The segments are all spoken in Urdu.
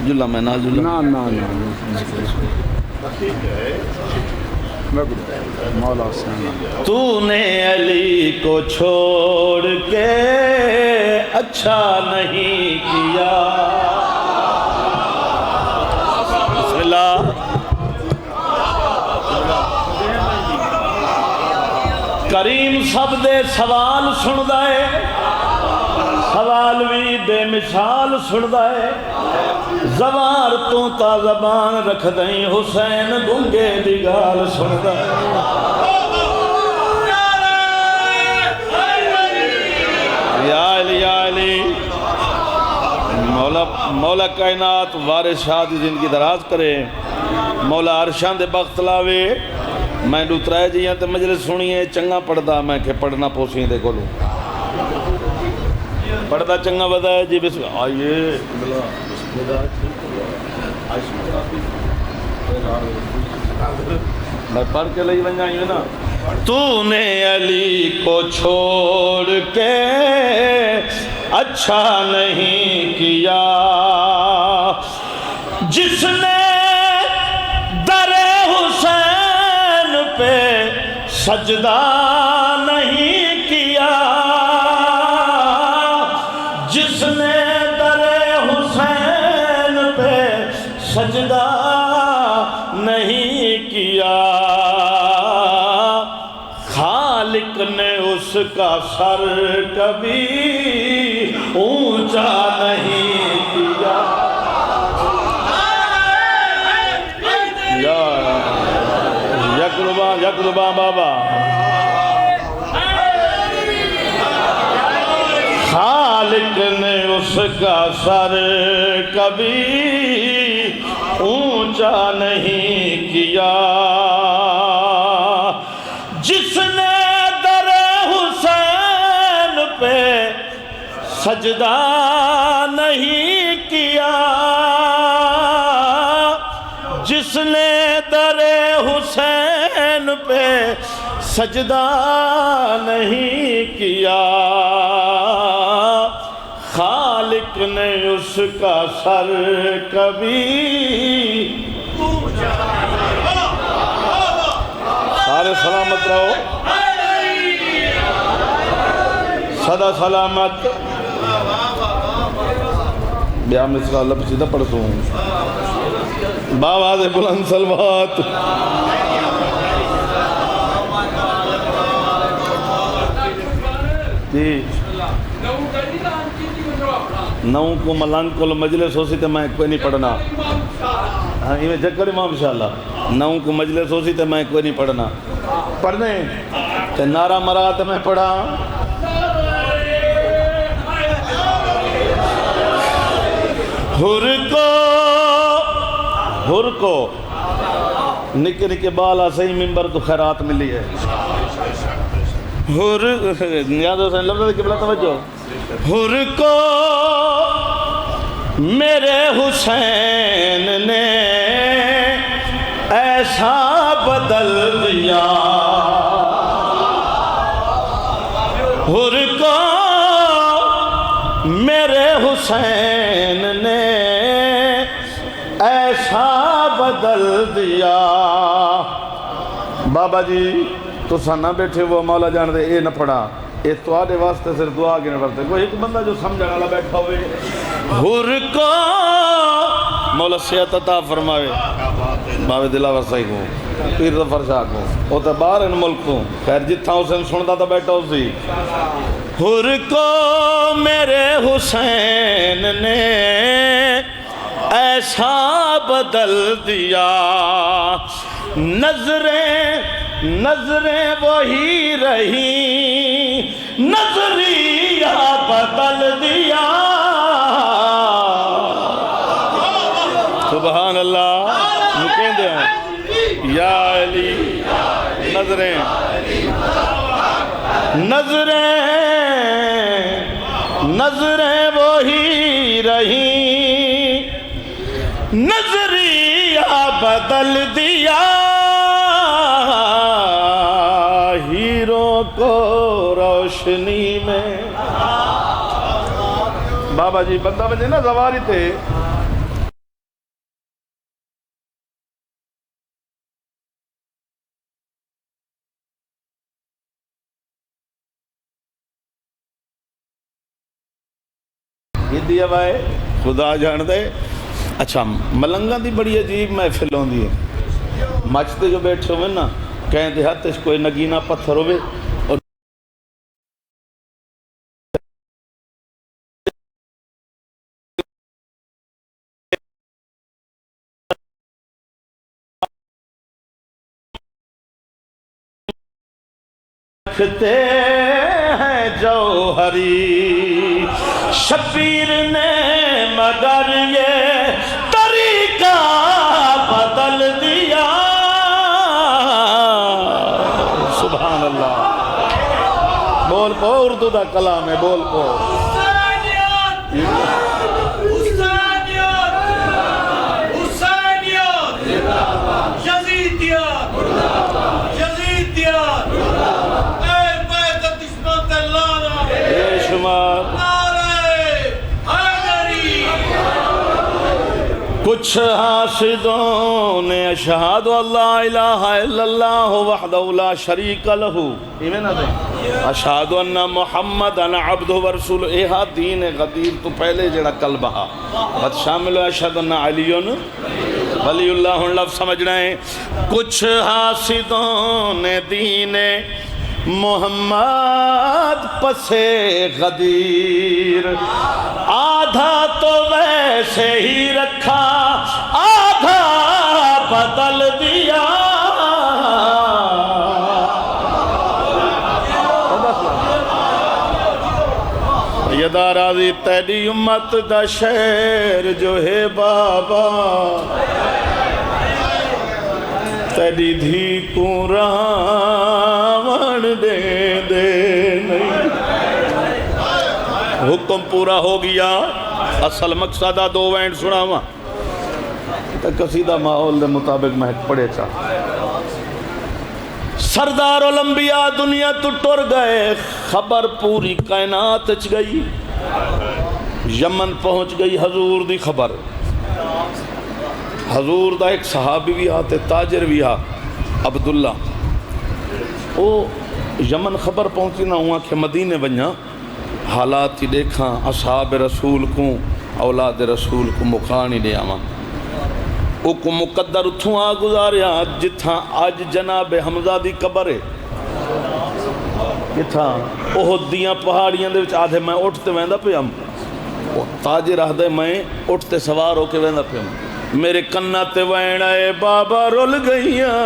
جلا میں نہ جلا نا مولا حسین تو نے علی کو چھوڑ کے اچھا نہیں کیا. بسم اللہ. کریم سب دے سوال سندا ہے، سوال بھی بے مثال سندا ہے. زبان تو تا زبان رکھ دیں حسین گنگے دی گال سندا ہے. یا علی یا علی. مولا کائنات وارث شاہ دی زندگی دراز کرے، مولا عرشاں دے بخت لاوے. میں دوترائے جیاں تے مجلس سنیے چنگا پڑھدا، میں کہ پڑھنا پوسیں دے کولوں پڑھدا چنگا بدائے جی. بسم آئیے میں پڑھ کے لئی ونجائیے نا. تو نے علی کو چھوڑ کے اچھا نہیں کیا، جس نے در حسین پہ سجدہ نہیں کیا، جس نے در حسین پہ سجدہ نہیں کیا، خالق نے اس کا سر کبھی اونچا نہیں کیا. یکلباں بابا. خالق نے اس کا سر کبھی اونچا نہیں کیا، جس نے در حسین پہ سجدہ نہیں کیا، جس نے در حسین پہ سجدہ نہیں کیا، خالق نے اس کا سر کبھی. سارے سلامت رہو، صدا سلامت. بیا مصرع لب سیدھا پڑھ سوں باواز بلند سلوات. جی نو کو ملان کو مجلس ہو سی تو میں کوئی نہیں پڑھنا. ہاں یہ چکر امام انشاءاللہ. نو کو مجلس ہو سی تو میں کوئی نہیں پڑھنا. پڑھنے تو نعرہ مرا تو میں پڑھا. ہر کو نکے نکے بالا صحیح ممبر تو خیرات ملی ہے. ہر نیاز حسین لفظ کی بلا توجہ. ہر کو میرے حسین نے ایسا بدل دیا، ہر کو میرے حسین نے ایسا بدل دیا. بابا جی تو نہ بیٹھے وہ مولا جان دے اے نہ پڑھا، اے تو آدھے واسطے صرف دعا کے نہ پڑھتے. کوئی ایک بندہ جو سمجھنے والا بیٹھا ہوئے. ہر کو مولا صحت عطا فرماوے باوے دلاور صحیح کو پیر ظفر شاہ کو وہ تو باہر ان ملک کو خیر جتھا حسین سنتا تو بیٹھا اسی. ہر کو میرے حسین نے ایسا بدل دیا، نظریں وہی رہی، نظریہ بدل دیا. سبحان اللہ. مکیں دے ہیں یا علی. نظریں وہی رہی، نظریہ بدل دیا. ہیروں کو روشنی میں. بابا جی بندہ بندے نا زواری تھے کی وائے خدا جان دے. اچھا ملنگاں دی بڑی عجیب محفل ہوندی ہے. مچتے جو بیٹھے ہوئے نا کہیں دے ہاتھ اس کوئی نگینا پتھر ہوئے اور رکھتے ہیں جوہری شبیر نے مگر یہ طریقہ بدل دیا. سبحان اللہ. بول پو اردو دا کلام ہے. بول پو کچھ حاسدوں نے اشہد اللہ الہ الا اللہ وحدہ لا شریک لہو اشہد ان محمد ان عبدہ ورسول. ایہا دین غدیر تو پہلے جڑا قلب ہا بات شامل ہے اشہد ان علی ولی اللہ لفظ سمجھنا ہے. کچھ حاسدوں نے دین محمد پسے غدیر آدھا تو ویسے ہی رکھا آدھا بدل دیا. یدا راضی تیری امت دا شہر جو ہے بابا تیری دھی کو راوڑ دے نہیں. حکم پورا ہو گیا. اصل مقصدہ دو وینڈ سناواں تو قصیدہ ماحول دے مطابق مہک پڑے چاہ. سردار الانبیاء دنیا تو ٹر گئے خبر پوری کائنات چ گئی. یمن پہنچ گئی حضور دی خبر. حضور دا ایک صحابی بھی آتے تاجر بھی آ عبداللہ او یمن خبر پہنچی نہ ہوا کہ مدینے بنیا حالات ہی دیکھاں اصحاب رسول کو اولاد رسول کو مکھانی دے آواں. او کو مقدر اتھوں آ گزاریا جتھاں آج جناب حمزہ دی قبر ہے. جتھاں احد دیاں پہاڑیاں دے وچ آدھے میں اٹھتے ویندہ پہ ہم تاجر آدھے میں اٹھتے سوار ہو کے ویندہ پہ ہم میرے کنہ تے وین آئے بابا رول گئیاں.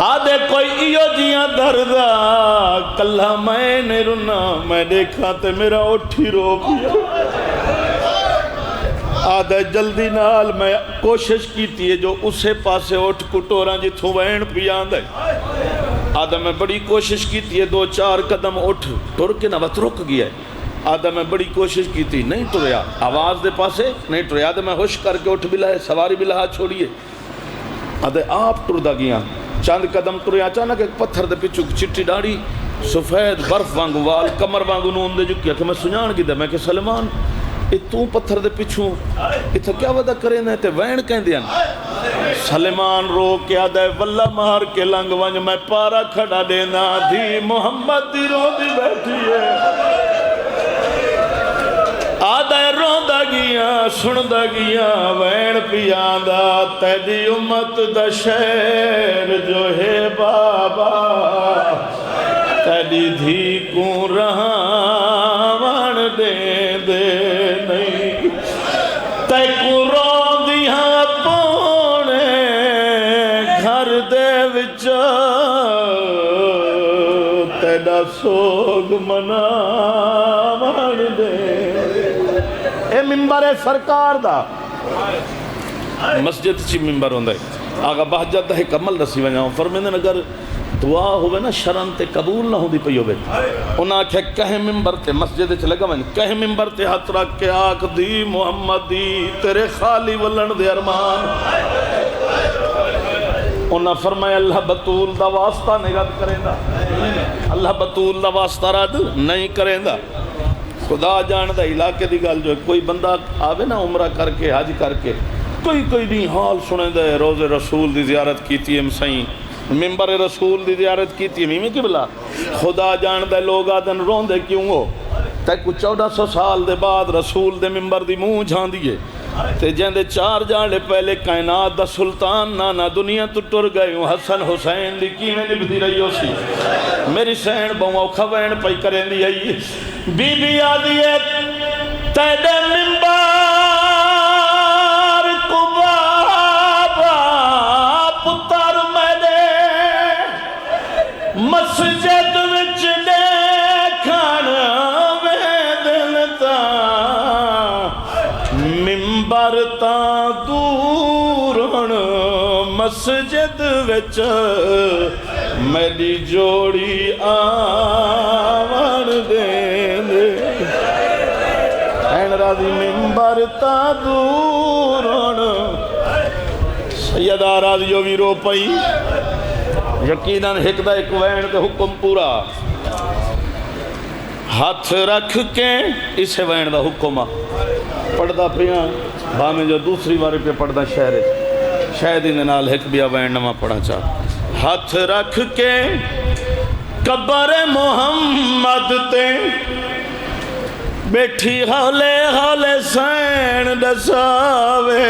آدھے کوئی ایو جیاں دردہ کلہ میں نے رنا میں دیکھا تے میرا اٹھی رو پیا. آدھے جلدی نال میں کوشش کی تھی جو اسے پاسے اٹھ کٹوراں جتھوں وین پیا آدھے. آدھے میں بڑی کوشش کی تھی دو چار قدم اٹھ ٹر کے نہ وقت رک گیا ہے. آدھا میں بڑی کوشش کی تھی نہیں ٹریا آواز دے پاسے نہیں ٹریا. آدھا میں ہوش کر کے اٹھ بھی لائے سواری بھی لہا چھوڑیے. آدھے آپ ٹر دا گیا چاند قدم ٹریا اچانک ایک پتھر دے پچھو چٹی ڈاڑی سفید برف وانگو وال کمر وانگو نون دے جکیا کہ میں سنجان کی دے میں کہ سلمان تو پتھر دے پچھو اتھا کیا وعدہ کریں دے تے وین کہیں دیا. سلمان رو کے آدھے واللہ مار کے لنگ ونج میں پارا کھڑا دینا تھی محمد دی رو دی بیٹھی ہے. آدھے روندہ گیا سندہ گیا وین پیاندہ تیری امت دا شہر جو ہے بابا تیری دھی کو رہاں دے نہیں. تے کو روندیاں پونے گھر دے وچ تیڑا سوگ مناوان دے. اے ممبر ہے سرکار دا مسجد چی ممبر ہوندہ ہے. آگا بہجت ہے کمل رسی ونجاؤں فرمیندن اگر دعا ہوئے نا شرن تے قبول نہ ہوں دی پئی ہوئے انہاں کہے کہیں ممبر تے مسجد چ لگا ون کہیں ممبر تے ہاتھ رکھ کے آکھ دی محمد دی تیرے خالی ولن دے ارمان. انہاں فرمایا اللہ بطول دا واسطہ نہیں رد کریں دا. اللہ بطول دا واسطہ رد نہیں کریں دا. خدا جان دا علاقے دی گل جو ہے کوئی بندہ آوے نا عمرہ کر کے حج کر کے کوئی نہیں حال سنے دے روز رسول دی زیارت کیتی ہے مسائیں ممبر رسول دی زیارت کی تھی میں قبلہ خدا جان دے لوگ آدن رون دے کیوں ہو تے کچھ 1400 سال دے بعد رسول دے ممبر دی منہ جھان دیئے تے جہاں دے 4 جانے پہلے کائنات دا سلطان نانا دنیا تو ٹر گئے ہوں حسن حسین دی کیویں نبھتی رہی ہو سی میری سین بہوں کھوین پئی کریں دی آئی بی بی آدھی ہے تیدے ممبر کو بابا پتر میرے مسجد وچ دیکھن میں دل تا ممبر تا دور ہن مسجد وچ میری جوڑی آوان دے دے این راضی ممبر تا دور ہن سیدہ راضیو بھی رو پئی یقیناً ہک دا ایک وین دے حکم پورا ہاتھ رکھ کے اسے وین دا حکم پڑھدا پیاں بامیں جو دوسری باری پہ پڑھدا شاید انہیں نال ہک بیا وین نما پڑھا چاہ ہاتھ رکھ کے قبر محمد تے بیٹھی ہولے ہولے سین دساوے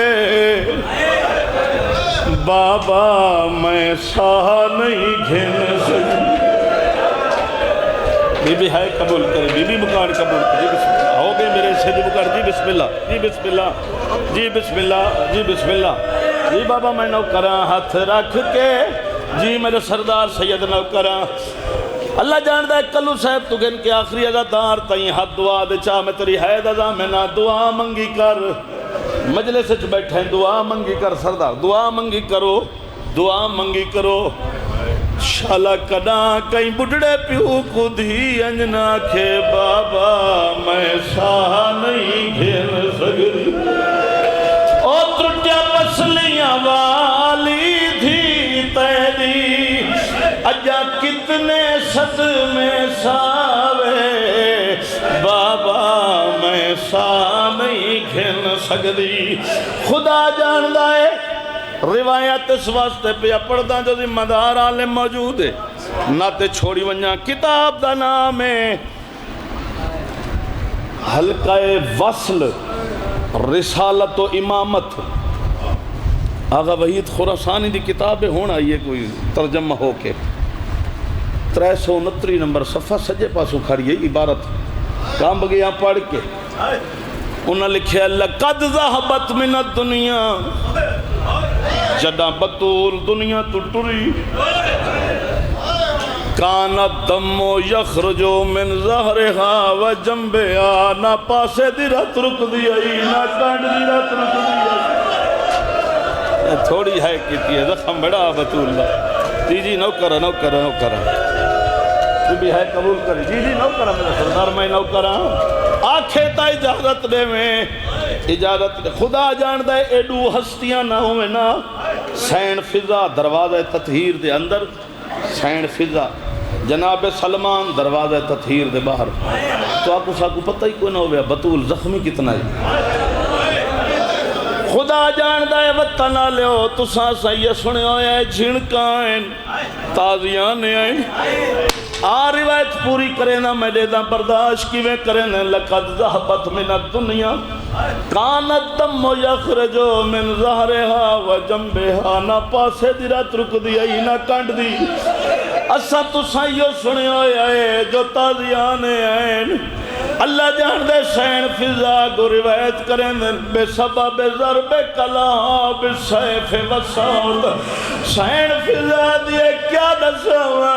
بابا میں ساہ نہیں گھن سکتی بی بی ہے قبول کرے بی بی مکان قبول کرے بسم اللہ ہو گئے میرے سے مکان جی بسم اللہ جی بسم اللہ جی بسم اللہ جی بسم اللہ جی بابا میں نوکراں ہاتھ رکھ کے جی میرے سردار سید نوکراں اللہ جاندہ ہے کلو صاحب تو گن کے آخری عزادار تائیں حد دعا دے چاہ میں تری حید ازا میں نہ دعا منگی کر مجلس اچھ بیٹھیں دعا منگی کر سردار دعا منگی کرو شالا کنا کئی بڑھڑے پیو کو دی انجنا کھے بابا میں ساہ نہیں گھن سکتی او ترٹیا پسلیاں والی تھی تیری اجا کتنے صدمے ساوے بابا میں ساہ نہیں گھن سکتی خدا جاندہ ہے روایت اس واسطے پہ پڑھدا جو ذمہ دار عالم موجود ہے نہ تے چھوڑی ونجا کتاب دا نام ہے حلقہ وصل رسالت و امامت آغا وحید خراسانی دی کتاب ہونا یہ کوئی ترجمہ ہو کے 369 نمبر صفحہ سجے پاسوں کھڑی ہے عبارت کام بگیاں پڑھ کے انہاں لکھے لقد ذہبت من الدنیا جدہ بطول دنیا تو ٹری کانا دمو یخرجو من زہرہا و جنبیا نہ پاسے دی رت رک دیئی نہ کانڈ دی رت رک دیئی تھوڑی ہے کیتی ہے زخم بڑا بطول اللہ جی نو کرا بھی ہے قبول کری جی نو کرا میرا سردار میں نو کرا آنکھیں تا اجازت دے میں اجازت دے خدا جان دے ایڈو ہستیاں نہ ہوئے نا سین فضا دروازہ تطہیر دے اندر سین فضا جناب سلمان دروازہ تطہیر دے باہر تو آپ کو پتہ ہی کوئی نہ ہوئے بطول زخمی کتنا ہے خدا جاندہ ہے وطن آلیو تو ساسا یہ سنے ہوئے جھنکائیں تازیاں نے آئیں روایت پوری کرے نا میں دے دا برداشت کیویں کرے نا لقد ذہبت من الدنیا کانت دم یخرجو من ظہرہا و جنبہا نہ پاسے دی رات رک دی آئی نہ کانڈ دی اسا تو سائیو سنے ہوئے جو تازیاں نے آئیں اللہ جان دے سین فضا کو روایت کریں بے سبب ضرب کلام سیف وسعود سین فضا دیئے کیا دسوا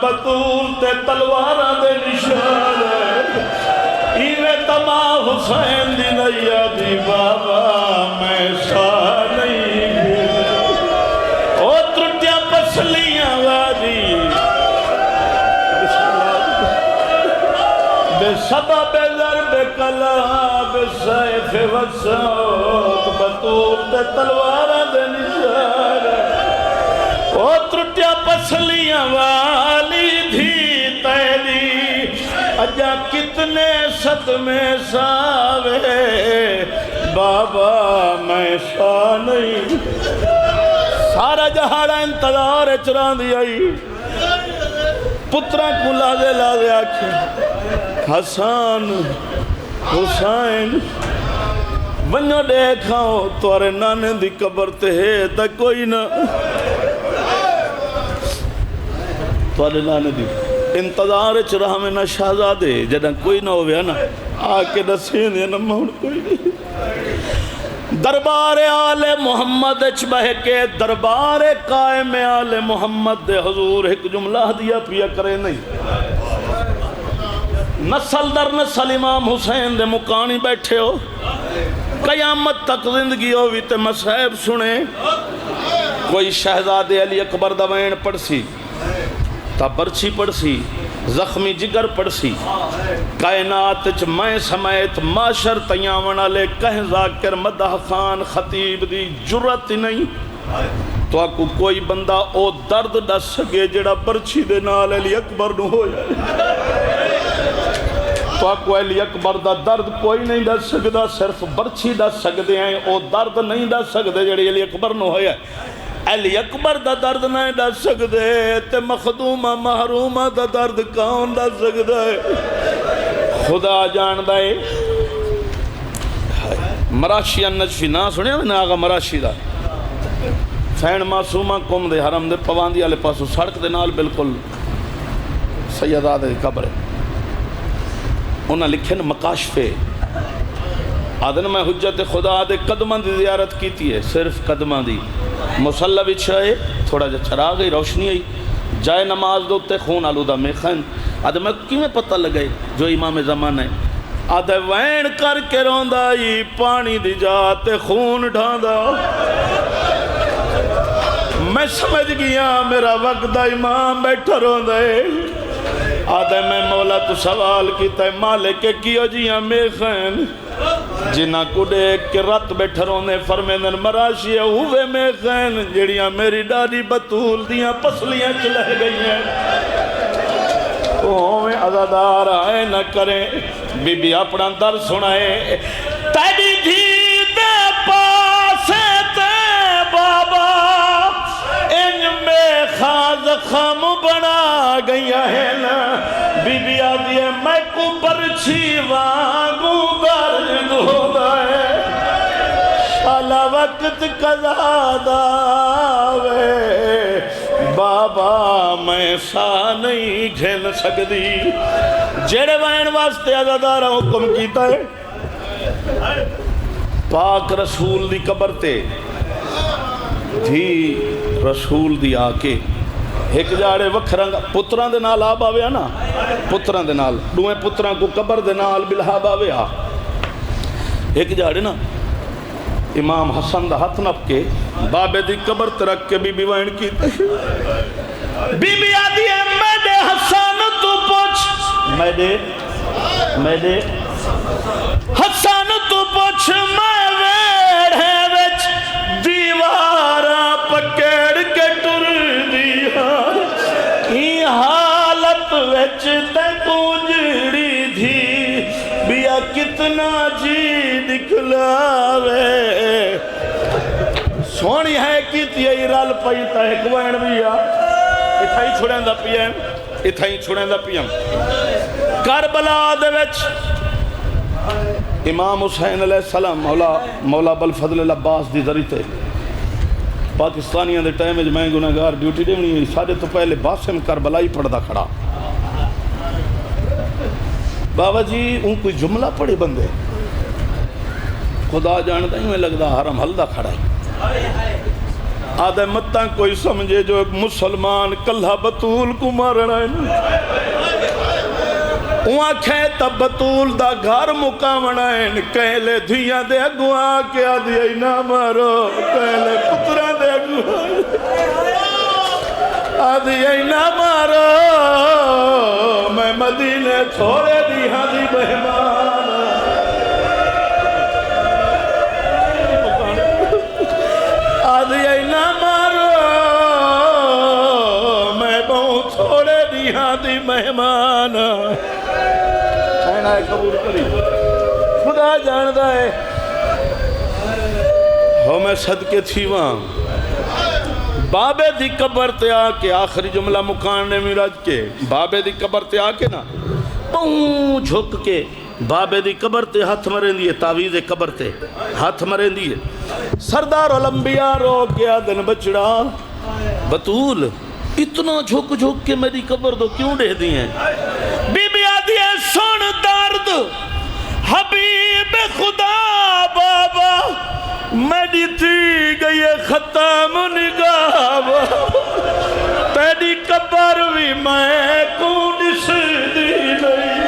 بطول تے تلوارہ دے نشان ایوے تمام حسین دی نیا دی بابا میں سا نہیں او ترٹیا پسلیاں وادی بے سبب ضرب کلام سیف وسعود بطول تے تلوارہ دے نشان او ترٹیا پسلیاں والی دھی تیری اجا کتنے صدمے ساوے بابا میں سا نہیں سارا جہاڑا انتظار چران دی آئی پترہ کو لازے آکھیں حسان حسین ونجو دیکھاؤ توارے نانے دی قبر تے ہے تا کوئی نہ توارے نانے دی انتظار چرہ میں نہ شہزادے جدہ کوئی نہ ہویا نا آکے نسین یا نہ موڑ کوئی نہیں دربار آل محمد اچبہ کے دربار قائم آل محمد دے حضور ایک جملہ دیا پیا کرے نہیں نسل در نسل امام حسین دے مکانی بیٹھے ہو قیامت تک زندگی ہوئی تے مسائب سنے کوئی شہزادے علی اکبر دوین پڑھ سی تا برچی پڑھ سی زخمی جگر پڑھ سی کائنات چ میں سمیت معاشر تیاون علی کہیں ذاکر مدح خان خطیب دی جرت نہیں تو آکو کوئی بندہ او درد ڈس سکے جڑا برچی دے نال علی اکبر نو ہو جائے تو آکو علی اکبر دا درد کوئی نہیں ڈس سکدا صرف برچی ڈس سکدے ہیں او درد نہیں ڈس سکدے جڑی علی اکبر نو ہویا علی اکبر دا درد نہیں ڈس سکدے تے مخدومہ محرومہ دا درد کون ڈس سکدے خدا جان دائے مراشی النجفی نا سنے میں آگا مراشی دا فین معصومہ کم دے حرم دے پواندی آلے پاسو سڑک دے نال بالکل سیدہ دے قبر ہے انہاں لکھیں مکاشفے آدھن میں حجت خدا دے قدمہ دی زیارت کیتی ہے صرف قدمہ دی مسلح بچھائے تھوڑا جا چراغ گئی روشنی آئی جائے نماز دوتے خون آلودہ میں خین آدھے میں کیوں پتہ لگے جو امام زمان ہے آدھے وین کر کے روندہ ہی پانی دی جاتے خون ڈھاندہ میں سمجھ گیا میرا وقت امام بیٹھا روندہ ہے آدھے میں مولا تو سوال کیتا ہے مالک کیو جیاں میں خین جنہ کو دیکھ کے رت بیٹھا رونے فرمیدن مراشی ہوئے میں خین جڑیاں میری ڈاڈی بطول دیاں پسلیاں چلے گئی ہیں ہوئے عزادار آئے نہ کریں بی بی اپنا در سنائے تیری دھی دے پاسے تے بابا ان میں خاز خم بنا گیا ہے نا بی بی آدھی ہے میں کو برچی وانگو درد ہوتا ہے شالا وقت قضا داوے بابا میں سا نہیں جھیل سکتی جڑے وین واسطے عزادارہ حکم کیتا ہے پاک رسول دی قبر تے دھی رسول دی آکے ایک جاڑے وکھرنگا پتران دے نال آب آویا نا پتران دے نال دوئے پتران کو قبر دے نال بلحاب آویا ایک جاڑے نا امام حسن دا ہاتھ نپ کے بابے دی قبر ترک کے بی بی وائن کی بی بی آدھی ہے میں دے حسن تو پوچھ میں دے حسن تو پوچھ میں ویڑ ہے وچ دیوارا پکڑ کے ٹر دیا کی حالت وچ تے گونجڑی تھی بیا کتنا جی دکھلاوے سونی ہے کیتی ہے رال پائیتا ہے گوائن بیا اتھائی چھوڑیں دا پیم اتھائی چھوڑیں دا پیم کربلا دے وچ امام حسین علیہ السلام مولا بلفضل العباس دی ذریعے پاکستانیاں دے ٹائم میں میں گناہگار ڈیوٹی دے نہیں سارے تو پہلے باسم کربلائی پڑھدا کھڑا بابا جی ان کوئی جملہ پڑھے بندے خدا جانتا ہی میں لگدا حرم حلدہ کھڑا ہے آدھے متاں کوئی سمجھے جو ایک مسلمان کلہ بطول کو مارنا ہے وہاں کھیتا بطول دا گھر مکامنا ہے کہلے دھیاں دے اگوہاں کیا دیا ہی نہ مارو کہلے پتران دے اگوہاں آدھیا ہی نہ مارو میں مدینے چھوڑے دی ہاں دی مہمان آدھیا ہی نہ مارو میں بہت چھوڑے دی ہاں دی مہمان قبول کری خدا جاندہ ہے ہو میں صدقے تھی وہاں بابے دی قبر تے آ کے آخری جملہ مکانے میں رج کے بابے دی قبر تے آ کے نا پوں جھک کے بابے دی قبر تے ہاتھ مریں دیئے تعویذ قبر تے ہاتھ مریں دیئے سردار الانبیاء رو گیا دن بچڑا بطول اتنا جھک جھک کے میری قبر دو کیوں دے دی ہیں بی بی آدھی ہے سن درد حبیب خدا بابا میری تھی گئی ختم نگاہ تیری قبر بھی میں کون اس دی نہیں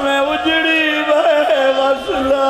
میں اجڑی بے وصلہ